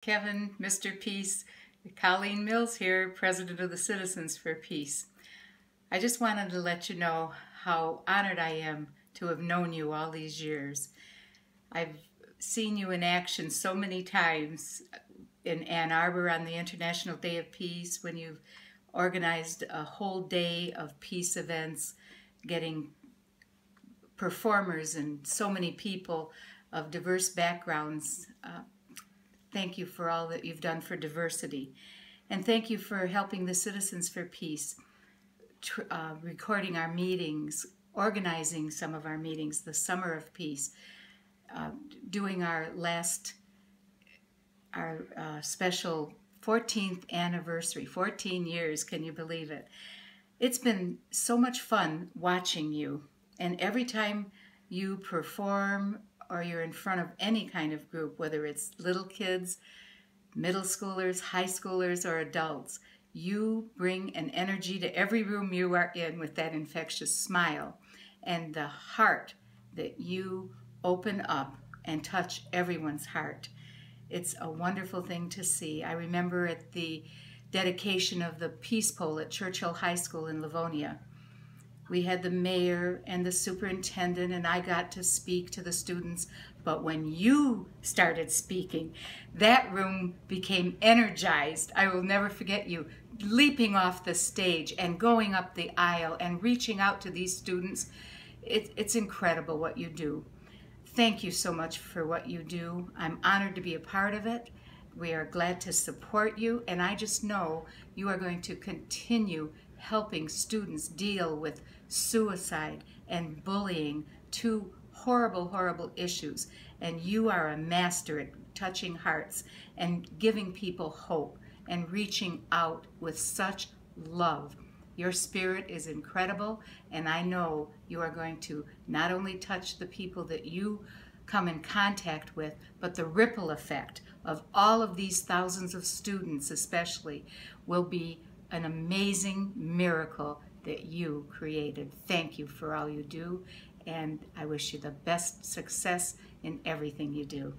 Kevin, Mr. Peace, Colleen Mills here, President of the Citizens for Peace. I just wanted to let you know how honored I am to have known you all these years. I've seen you in action so many times in Ann Arbor on the International Day of Peace, when you've organized a whole day of peace events, getting performers and so many people of diverse backgrounds. Thank you for all that you've done for diversity. And thank you for helping the Citizens for Peace, recording our meetings, organizing some of our meetings, the Summer of Peace, doing our special 14th anniversary, 14 years, can you believe it? It's been so much fun watching you, and every time you perform or you're in front of any kind of group, whether it's little kids, middle schoolers, high schoolers, or adults, you bring an energy to every room you are in with that infectious smile and the heart that you open up and touch everyone's heart. It's a wonderful thing to see. I remember at the dedication of the Peace Pole at Churchill High School in Livonia, we had the mayor and the superintendent, and I got to speak to the students. But when you started speaking, that room became energized. I will never forget you leaping off the stage and going up the aisle and reaching out to these students. It's incredible what you do. Thank you so much for what you do. I'm honored to be a part of it. We are glad to support you, and I just know you are going to continue helping students deal with suicide and bullying, two horrible, horrible issues. And you are a master at touching hearts and giving people hope and reaching out with such love. Your spirit is incredible, and I know you are going to not only touch the people that you come in contact with, but the ripple effect of all of these thousands of students especially will be an amazing miracle that you created. Thank you for all you do, and I wish you the best success in everything you do.